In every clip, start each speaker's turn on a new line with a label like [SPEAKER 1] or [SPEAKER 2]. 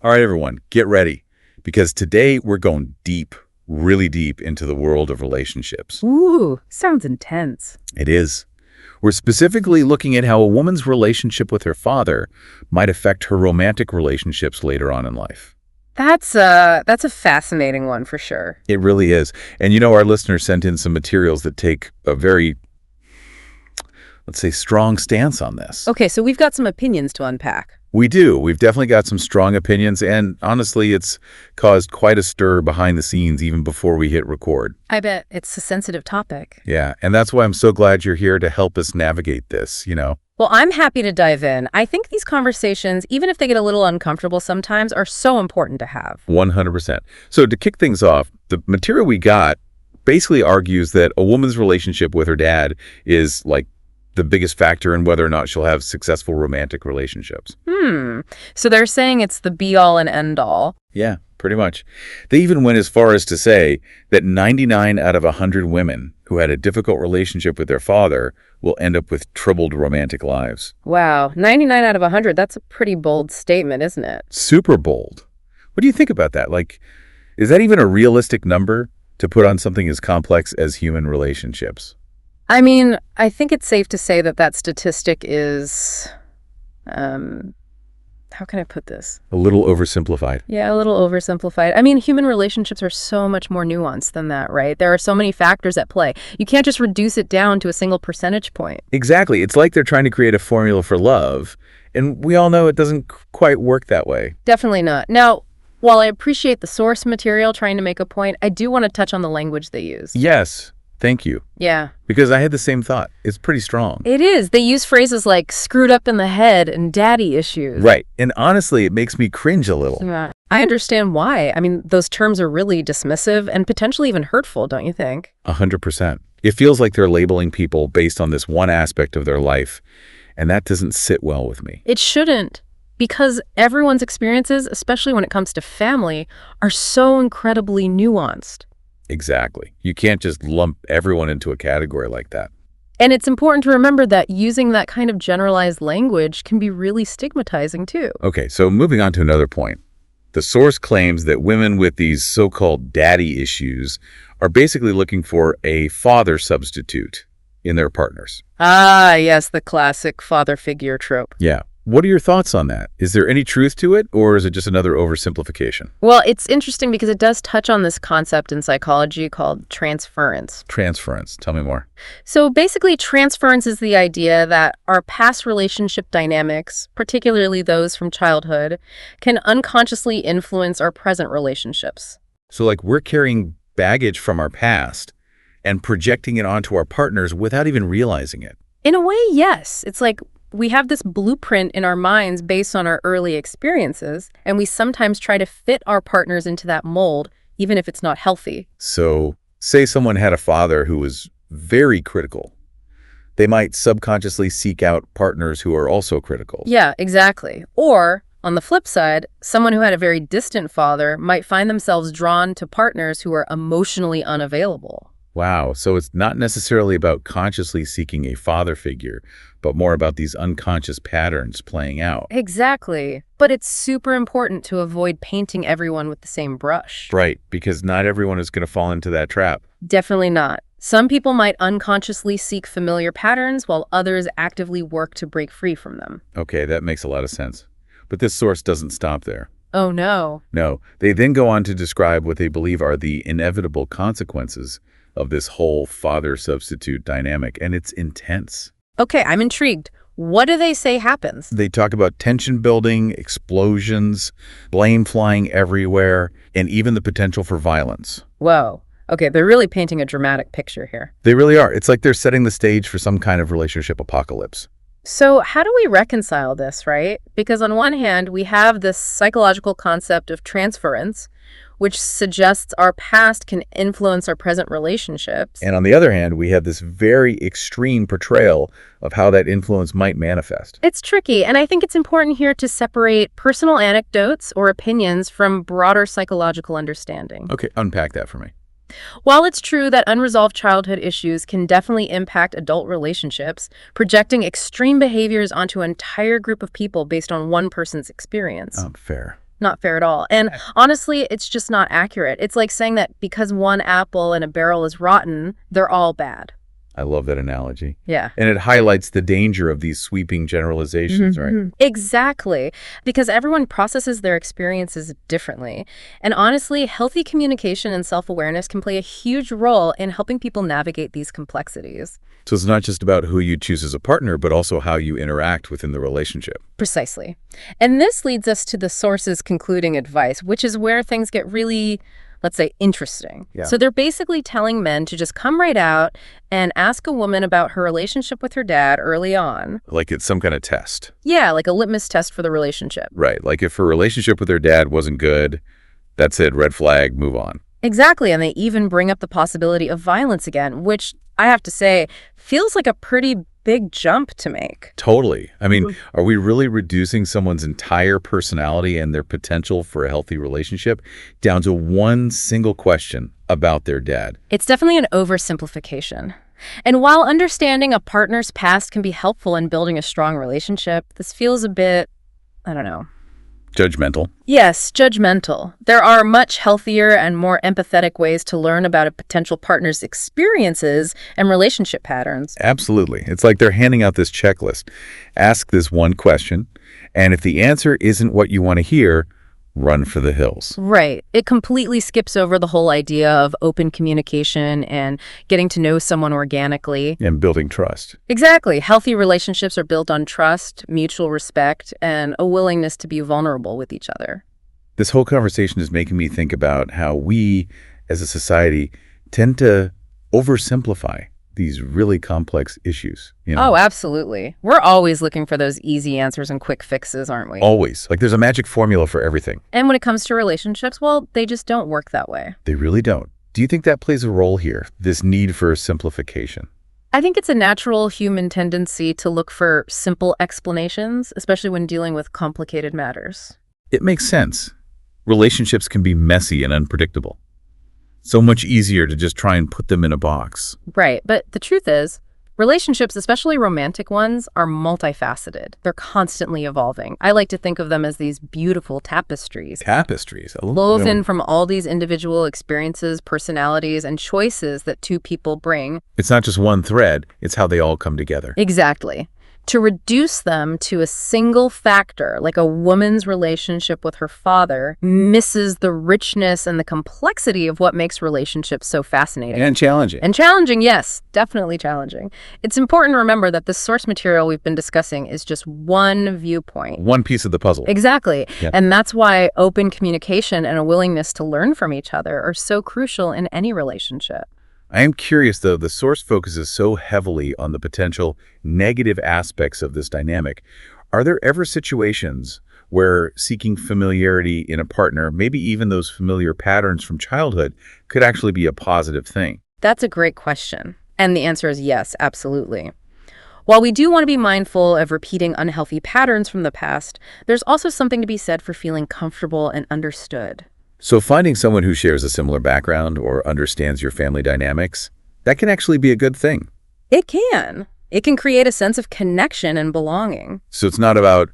[SPEAKER 1] All right, everyone, get ready, because today we're going deep, really deep into the world of relationships.
[SPEAKER 2] Ooh, sounds intense.
[SPEAKER 1] It is. We're specifically looking at how a woman's relationship with her father might affect her romantic relationships later on in life.
[SPEAKER 2] That's a fascinating one for sure.
[SPEAKER 1] It really is. And our listeners sent in some materials that take a very, let's say, strong stance on this.
[SPEAKER 2] Okay, so we've got some opinions to unpack.
[SPEAKER 1] We do. We've definitely got some strong opinions, and honestly, it's caused quite a stir behind the scenes even before we hit record.
[SPEAKER 2] I bet it's a sensitive topic.
[SPEAKER 1] Yeah, and that's why I'm so glad you're here to help us navigate this.
[SPEAKER 2] Well, I'm happy to dive in. I think these conversations, even if they get a little uncomfortable sometimes, are so important to have.
[SPEAKER 1] 100%. So to kick things off, the material we got basically argues that a woman's relationship with her dad is like the biggest factor in whether or not she'll have successful romantic relationships.
[SPEAKER 2] So they're saying it's the be-all and end-all.
[SPEAKER 1] Yeah, pretty much. They even went as far as to say that 99 out of 100 women who had a difficult relationship with their father will end up with troubled romantic lives.
[SPEAKER 2] Wow, 99 out of 100, that's a pretty bold statement, isn't it?
[SPEAKER 1] Super bold. What do you think about that? Like, is that even a realistic number to put on something as complex as human relationships?
[SPEAKER 2] I mean, I think it's safe to say that statistic is, how can I put this?
[SPEAKER 1] A little oversimplified.
[SPEAKER 2] Yeah, a little oversimplified. I mean, human relationships are so much more nuanced than that, right? There are so many factors at play. You can't just reduce it down to a single percentage point.
[SPEAKER 1] Exactly. It's like they're trying to create a formula for love, and we all know it doesn't quite work that way.
[SPEAKER 2] Definitely not. Now, while I appreciate the source material trying to make a point, I do want to touch on the language they use.
[SPEAKER 1] Yes. Thank you.
[SPEAKER 2] Yeah.
[SPEAKER 1] Because I had the same thought. It's pretty strong.
[SPEAKER 2] It is. They use phrases like screwed up in the head and daddy issues.
[SPEAKER 1] Right. And honestly, it makes me cringe a little.
[SPEAKER 2] Yeah. I understand why. I mean, those terms are really dismissive and potentially even hurtful, don't you think?
[SPEAKER 1] 100%. It feels like they're labeling people based on this one aspect of their life, and that doesn't sit well with me.
[SPEAKER 2] It shouldn't, because everyone's experiences, especially when it comes to family, are so incredibly nuanced.
[SPEAKER 1] Exactly. You can't just lump everyone into a category like that.
[SPEAKER 2] And it's important to remember that using that kind of generalized language can be really stigmatizing too.
[SPEAKER 1] Okay, so moving on to another point. The source claims that women with these so-called daddy issues are basically looking for a father substitute in their partners.
[SPEAKER 2] Ah, yes, the classic father figure trope.
[SPEAKER 1] Yeah. What are your thoughts on that? Is there any truth to it, or is it just another oversimplification?
[SPEAKER 2] Well, it's interesting because it does touch on this concept in psychology called transference.
[SPEAKER 1] Transference. Tell me more.
[SPEAKER 2] So basically, transference is the idea that our past relationship dynamics, particularly those from childhood, can unconsciously influence our present relationships.
[SPEAKER 1] So like we're carrying baggage from our past and projecting it onto our partners without even realizing it.
[SPEAKER 2] In a way, yes. It's like we have this blueprint in our minds based on our early experiences, and we sometimes try to fit our partners into that mold, even if it's not healthy.
[SPEAKER 1] So say someone had a father who was very critical. They might subconsciously seek out partners who are also critical.
[SPEAKER 2] Yeah, exactly. Or, on the flip side, someone who had a very distant father might find themselves drawn to partners who are emotionally unavailable.
[SPEAKER 1] Wow. So it's not necessarily about consciously seeking a father figure, but more about these unconscious patterns playing out.
[SPEAKER 2] Exactly. But it's super important to avoid painting everyone with the same brush.
[SPEAKER 1] Right, because not everyone is going to fall into that trap.
[SPEAKER 2] Definitely not. Some people might unconsciously seek familiar patterns while others actively work to break free from them.
[SPEAKER 1] Okay, that makes a lot of sense. But this source doesn't stop there.
[SPEAKER 2] Oh, no.
[SPEAKER 1] No, they then go on to describe what they believe are the inevitable consequences of this whole father-substitute dynamic, and it's intense.
[SPEAKER 2] Okay, I'm intrigued. What do they say happens?
[SPEAKER 1] They talk about tension building, explosions, blame flying everywhere, and even the potential for violence.
[SPEAKER 2] Whoa. Okay, they're really painting a dramatic picture here.
[SPEAKER 1] They really are. It's like they're setting the stage for some kind of relationship apocalypse.
[SPEAKER 2] So how do we reconcile this, right? Because on one hand, we have this psychological concept of transference, which suggests our past can influence our present relationships.
[SPEAKER 1] And on the other hand, we have this very extreme portrayal of how that influence might manifest.
[SPEAKER 2] It's tricky, and I think it's important here to separate personal anecdotes or opinions from broader psychological understanding.
[SPEAKER 1] Okay, unpack that for me.
[SPEAKER 2] While it's true that unresolved childhood issues can definitely impact adult relationships, projecting extreme behaviors onto an entire group of people based on one person's experience.
[SPEAKER 1] Fair.
[SPEAKER 2] Not fair at all. And honestly, it's just not accurate. It's like saying that because one apple in a barrel is rotten, they're all bad.
[SPEAKER 1] I love that analogy.
[SPEAKER 2] Yeah.
[SPEAKER 1] And it highlights the danger of these sweeping generalizations, right?
[SPEAKER 2] Exactly. Because everyone processes their experiences differently. And honestly, healthy communication and self-awareness can play a huge role in helping people navigate these complexities.
[SPEAKER 1] So it's not just about who you choose as a partner, but also how you interact within the relationship.
[SPEAKER 2] Precisely. And this leads us to the source's concluding advice, which is where things get really, let's say, interesting.
[SPEAKER 1] Yeah.
[SPEAKER 2] So they're basically telling men to just come right out and ask a woman about her relationship with her dad early on.
[SPEAKER 1] Like it's some kind of test.
[SPEAKER 2] Yeah, like a litmus test for the relationship.
[SPEAKER 1] Right. Like if her relationship with her dad wasn't good, that's it, red flag, move on.
[SPEAKER 2] Exactly. And they even bring up the possibility of violence again, which I have to say feels like a pretty big jump to make.
[SPEAKER 1] Totally. I mean, are we really reducing someone's entire personality and their potential for a healthy relationship down to one single question about their dad?
[SPEAKER 2] It's definitely an oversimplification. And while understanding a partner's past can be helpful in building a strong relationship, this feels a bit, I don't know.
[SPEAKER 1] Judgmental.
[SPEAKER 2] Yes, judgmental. There are much healthier and more empathetic ways to learn about a potential partner's experiences and relationship patterns.
[SPEAKER 1] Absolutely. It's like they're handing out this checklist. Ask this one question, and if the answer isn't what you want to hear, run for the hills.
[SPEAKER 2] Right. It completely skips over the whole idea of open communication and getting to know someone organically.
[SPEAKER 1] And building trust.
[SPEAKER 2] Exactly. Healthy relationships are built on trust, mutual respect, and a willingness to be vulnerable with each other.
[SPEAKER 1] This whole conversation is making me think about how we, as a society, tend to oversimplify these really complex issues.
[SPEAKER 2] Oh, absolutely. We're always looking for those easy answers and quick fixes, aren't we?
[SPEAKER 1] Always. Like there's a magic formula for everything.
[SPEAKER 2] And when it comes to relationships, well, they just don't work that way.
[SPEAKER 1] They really don't. Do you think that plays a role here, this need for simplification?
[SPEAKER 2] I think it's a natural human tendency to look for simple explanations, especially when dealing with complicated matters.
[SPEAKER 1] It makes sense. Relationships can be messy and unpredictable. So much easier to just try and put them in a box.
[SPEAKER 2] Right. But the truth is, relationships, especially romantic ones, are multifaceted. They're constantly evolving. I like to think of them as these beautiful tapestries.
[SPEAKER 1] Tapestries.
[SPEAKER 2] Woven from all these individual experiences, personalities, and choices that two people bring.
[SPEAKER 1] It's not just one thread, it's how they all come together.
[SPEAKER 2] Exactly. To reduce them to a single factor, like a woman's relationship with her father, misses the richness and the complexity of what makes relationships so fascinating.
[SPEAKER 1] And challenging.
[SPEAKER 2] And challenging, yes, definitely challenging. It's important to remember that the source material we've been discussing is just one viewpoint.
[SPEAKER 1] One piece of the puzzle.
[SPEAKER 2] Exactly.
[SPEAKER 1] Yeah.
[SPEAKER 2] And that's why open communication and a willingness to learn from each other are so crucial in any relationship.
[SPEAKER 1] I am curious, though, the source focuses so heavily on the potential negative aspects of this dynamic. Are there ever situations where seeking familiarity in a partner, maybe even those familiar patterns from childhood, could actually be a positive thing?
[SPEAKER 2] That's a great question. And the answer is yes, absolutely. While we do want to be mindful of repeating unhealthy patterns from the past, there's also something to be said for feeling comfortable and understood.
[SPEAKER 1] So finding someone who shares a similar background or understands your family dynamics, that can actually be a good thing.
[SPEAKER 2] It can. It can create a sense of connection and belonging.
[SPEAKER 1] So it's not about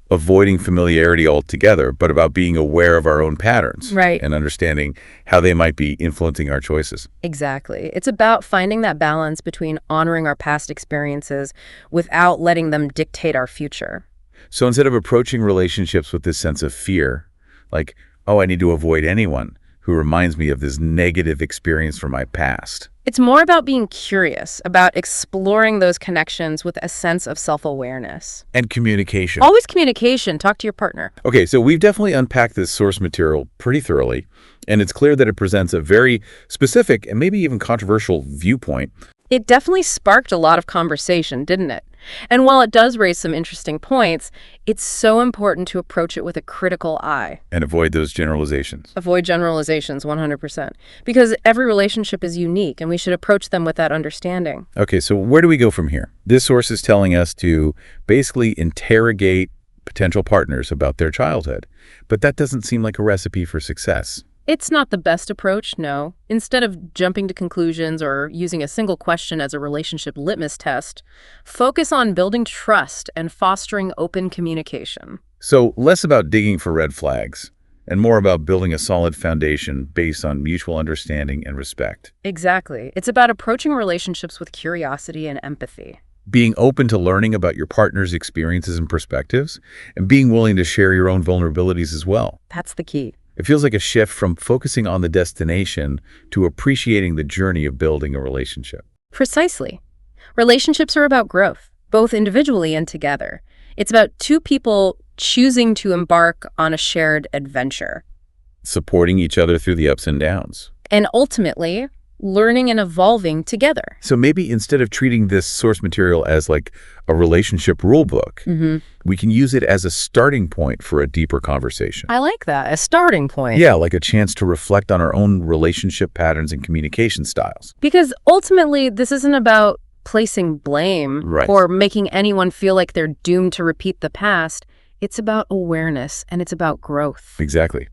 [SPEAKER 1] avoiding familiarity altogether, but about being aware of our own patterns.
[SPEAKER 2] Right.
[SPEAKER 1] And understanding how they might be influencing our choices.
[SPEAKER 2] Exactly. It's about finding that balance between honoring our past experiences without letting them dictate our future.
[SPEAKER 1] So instead of approaching relationships with this sense of fear, like, oh, I need to avoid anyone who reminds me of this negative experience from my past.
[SPEAKER 2] It's more about being curious, about exploring those connections with a sense of self-awareness.
[SPEAKER 1] And communication.
[SPEAKER 2] Always communication. Talk to your partner.
[SPEAKER 1] Okay, so we've definitely unpacked this source material pretty thoroughly, and it's clear that it presents a very specific and maybe even controversial viewpoint.
[SPEAKER 2] It definitely sparked a lot of conversation, didn't it? And while it does raise some interesting points, it's so important to approach it with a critical eye.
[SPEAKER 1] And avoid those generalizations.
[SPEAKER 2] Avoid generalizations 100%. Because every relationship is unique, and we should approach them with that understanding.
[SPEAKER 1] Okay, so where do we go from here? This source is telling us to basically interrogate potential partners about their childhood. But that doesn't seem like a recipe for success.
[SPEAKER 2] It's not the best approach, no. Instead of jumping to conclusions or using a single question as a relationship litmus test, focus on building trust and fostering open communication.
[SPEAKER 1] So less about digging for red flags and more about building a solid foundation based on mutual understanding and respect.
[SPEAKER 2] Exactly. It's about approaching relationships with curiosity and empathy.
[SPEAKER 1] Being open to learning about your partner's experiences and perspectives, and being willing to share your own vulnerabilities as well.
[SPEAKER 2] That's the key.
[SPEAKER 1] It feels like a shift from focusing on the destination to appreciating the journey of building a relationship.
[SPEAKER 2] Precisely. Relationships are about growth, both individually and together. It's about two people choosing to embark on a shared adventure.
[SPEAKER 1] Supporting each other through the ups and downs.
[SPEAKER 2] And ultimately, learning and evolving together.
[SPEAKER 1] So maybe instead of treating this source material as like a relationship rule book, we can use it as a starting point for a deeper conversation.
[SPEAKER 2] I like that, a starting point.
[SPEAKER 1] Yeah, like a chance to reflect on our own relationship patterns and communication styles.
[SPEAKER 2] Because ultimately, this isn't about placing blame or making anyone feel like they're doomed to repeat the past. It's about awareness, and it's about growth.
[SPEAKER 1] Exactly.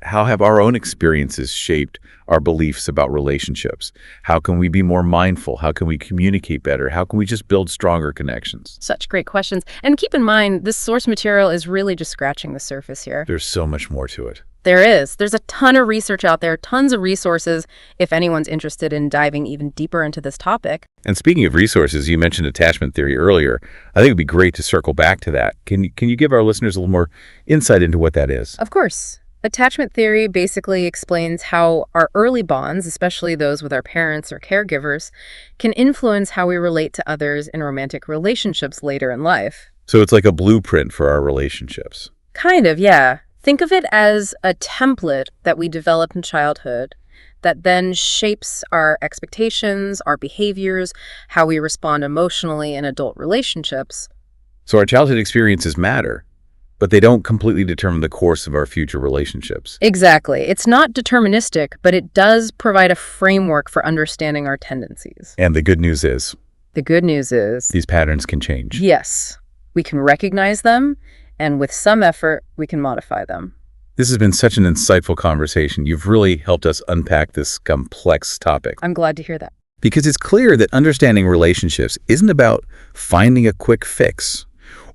[SPEAKER 1] How have our own experiences shaped our beliefs about relationships? How can we be more mindful? How can we communicate better? How can we just build stronger connections?
[SPEAKER 2] Such great questions. And keep in mind, this source material is really just scratching the surface here.
[SPEAKER 1] There's so much more to it.
[SPEAKER 2] There is. There's a ton of research out there, tons of resources, if anyone's interested in diving even deeper into this topic.
[SPEAKER 1] And speaking of resources, you mentioned attachment theory earlier. I think it'd be great to circle back to that. Can you give our listeners a little more insight into what that is?
[SPEAKER 2] Of course. Attachment theory basically explains how our early bonds, especially those with our parents or caregivers, can influence how we relate to others in romantic relationships later in life.
[SPEAKER 1] So it's like a blueprint for our relationships.
[SPEAKER 2] Kind of, yeah. Think of it as a template that we develop in childhood that then shapes our expectations, our behaviors, how we respond emotionally in adult relationships.
[SPEAKER 1] So our childhood experiences matter, but they don't completely determine the course of our future relationships.
[SPEAKER 2] Exactly. It's not deterministic, but it does provide a framework for understanding our tendencies.
[SPEAKER 1] And the good news is,
[SPEAKER 2] these
[SPEAKER 1] patterns can change.
[SPEAKER 2] Yes. We can recognize them, and with some effort, we can modify them.
[SPEAKER 1] This has been such an insightful conversation. You've really helped us unpack this complex topic.
[SPEAKER 2] I'm glad to hear that.
[SPEAKER 1] Because it's clear that understanding relationships isn't about finding a quick fix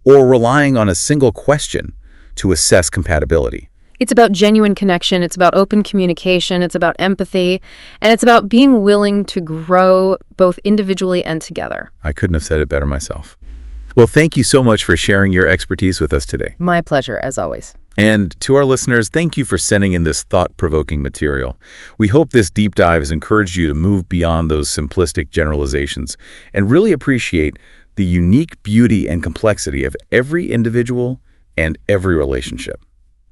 [SPEAKER 1] or relying on a single question to assess compatibility.
[SPEAKER 2] It's about genuine connection, it's about open communication, it's about empathy, and it's about being willing to grow both individually and together.
[SPEAKER 1] I couldn't have said it better myself. Well, thank you so much for sharing your expertise with us today.
[SPEAKER 2] My pleasure, as always.
[SPEAKER 1] And to our listeners, thank you for sending in this thought-provoking material. We hope this deep dive has encouraged you to move beyond those simplistic generalizations and really appreciate the unique beauty and complexity of every individual and every relationship.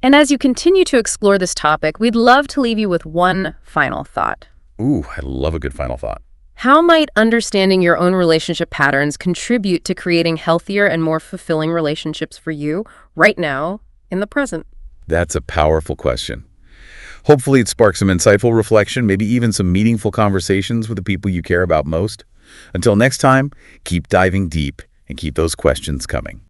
[SPEAKER 2] And as you continue to explore this topic, we'd love to leave you with one final thought.
[SPEAKER 1] Ooh, I love a good final thought.
[SPEAKER 2] How might understanding your own relationship patterns contribute to creating healthier and more fulfilling relationships for you right now in the present?
[SPEAKER 1] That's a powerful question. Hopefully it sparks some insightful reflection, maybe even some meaningful conversations with the people you care about most. Until next time, keep diving deep and keep those questions coming.